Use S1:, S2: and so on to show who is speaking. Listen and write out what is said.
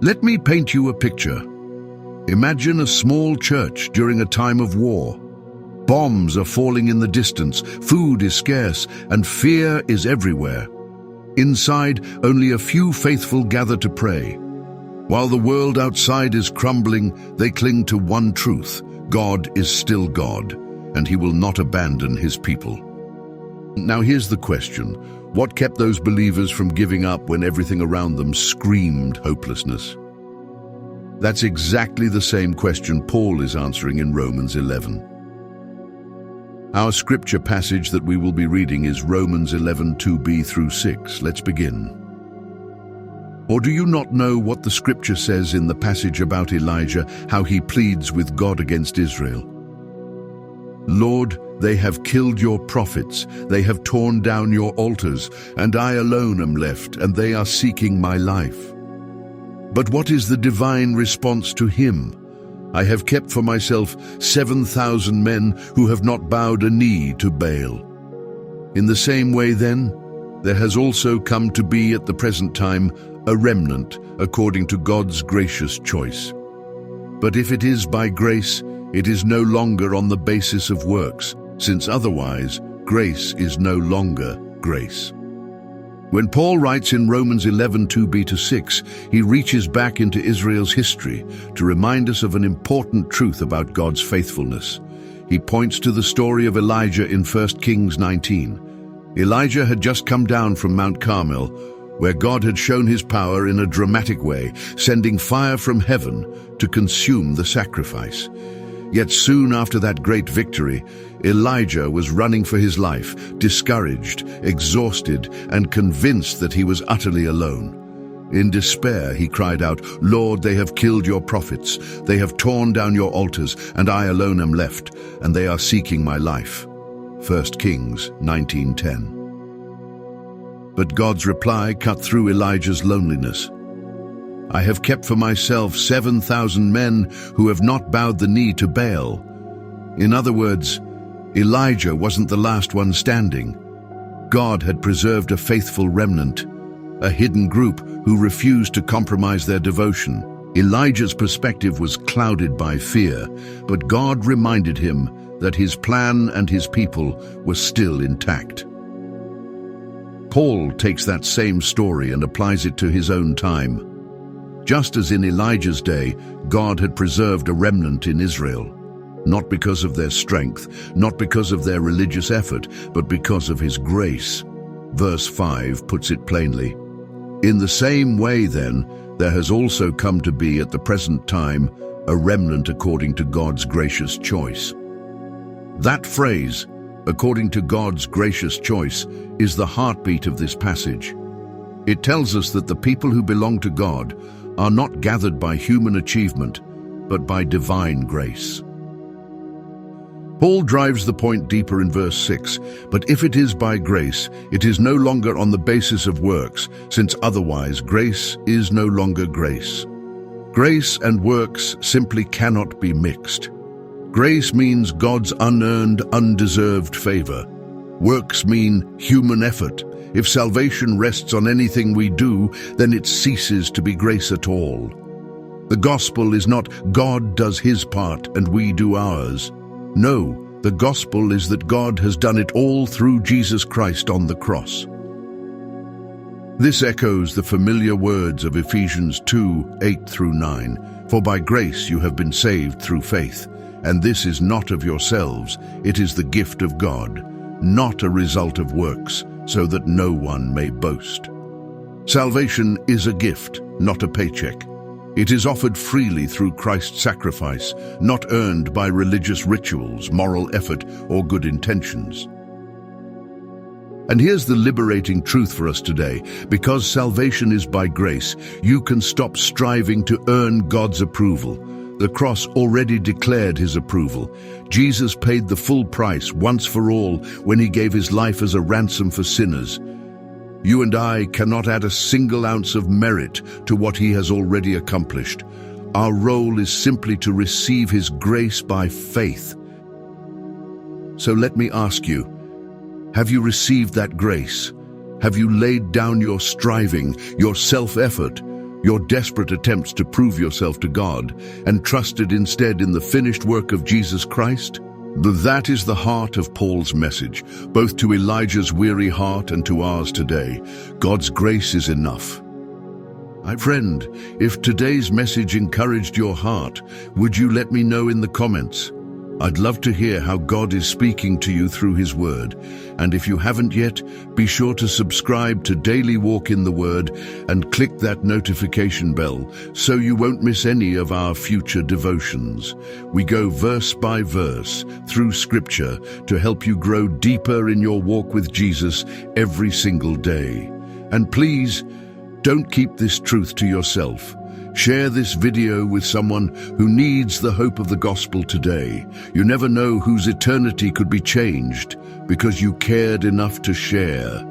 S1: Let me paint you a picture. Imagine a small church during a time of war. Bombs are falling in the distance, food is scarce, and fear is everywhere. Inside, only a few faithful gather to pray. While the world outside is crumbling, they cling to one truth: God is still God, and He will not abandon His people. Now here's the question: what kept those believers from giving up when everything around them screamed hopelessness? That's exactly the same question Paul is answering in Romans 11. Our scripture passage that we will be reading is Romans 11, 2b through 6. Let's begin. Or do you not know what the scripture says in the passage about Elijah, how he pleads with God against Israel? Lord, they have killed your prophets, they have torn down your altars, and I alone am left, and they are seeking my life. But what is the divine response to him? I have kept for myself 7,000 men who have not bowed a knee to Baal. In the same way then, there has also come to be at the present time a remnant according to God's gracious choice. But if it is by grace, it is no longer on the basis of works, since otherwise grace is no longer grace. When Paul writes in Romans 11, 2b-6, he reaches back into Israel's history to remind us of an important truth about God's faithfulness. He points to the story of Elijah in 1 Kings 19. Elijah had just come down from Mount Carmel, where God had shown his power in a dramatic way, sending fire from heaven to consume the sacrifice. Yet soon after that great victory, Elijah was running for his life, discouraged, exhausted, and convinced that he was utterly alone. In despair, he cried out, Lord, they have killed your prophets, they have torn down your altars, and I alone am left, and they are seeking my life. 1 Kings 19:10. But God's reply cut through Elijah's loneliness. I have kept for myself 7,000 men who have not bowed the knee to Baal. In other words, Elijah wasn't the last one standing. God had preserved a faithful remnant, a hidden group who refused to compromise their devotion. Elijah's perspective was clouded by fear, but God reminded him that his plan and his people were still intact. Paul takes that same story and applies it to his own time. Just as in Elijah's day, God had preserved a remnant in Israel, not because of their strength, not because of their religious effort, but because of His grace. Verse 5 puts it plainly. In the same way, then, there has also come to be at the present time a remnant according to God's gracious choice. That phrase, according to God's gracious choice, is the heartbeat of this passage. It tells us that the people who belong to God are not gathered by human achievement, but by divine grace. Paul drives the point deeper in verse 6, but if it is by grace, it is no longer on the basis of works, since otherwise grace is no longer grace. Grace and works simply cannot be mixed. Grace means God's unearned, undeserved favor. Works mean human effort. If salvation rests on anything we do, then it ceases to be grace at all. The gospel is not God does His part and we do ours. No, the gospel is that God has done it all through Jesus Christ on the cross. This echoes the familiar words of Ephesians 2, 8-9. For by grace you have been saved through faith, and this is not of yourselves, it is the gift of God, not a result of works, so that no one may boast. Salvation is a gift, not a paycheck. It is offered freely through Christ's sacrifice, not earned by religious rituals, moral effort, or good intentions. And here's the liberating truth for us today. Because salvation is by grace, you can stop striving to earn God's approval. The cross already declared His approval. Jesus paid the full price once for all when He gave His life as a ransom for sinners. You and I cannot add a single ounce of merit to what He has already accomplished. Our role is simply to receive His grace by faith. So let me ask you, have you received that grace? Have you laid down your striving, your self-effort, your desperate attempts to prove yourself to God, and trusted instead in the finished work of Jesus Christ? That is the heart of Paul's message, both to Elijah's weary heart and to ours today. God's grace is enough. My friend, if today's message encouraged your heart, would you let me know in the comments? I'd love to hear how God is speaking to you through His Word. And if you haven't yet, be sure to subscribe to Daily Walk in the Word and click that notification bell so you won't miss any of our future devotions. We go verse by verse through Scripture to help you grow deeper in your walk with Jesus every single day. And please, don't keep this truth to yourself. Share this video with someone who needs the hope of the gospel today. You never know whose eternity could be changed because you cared enough to share.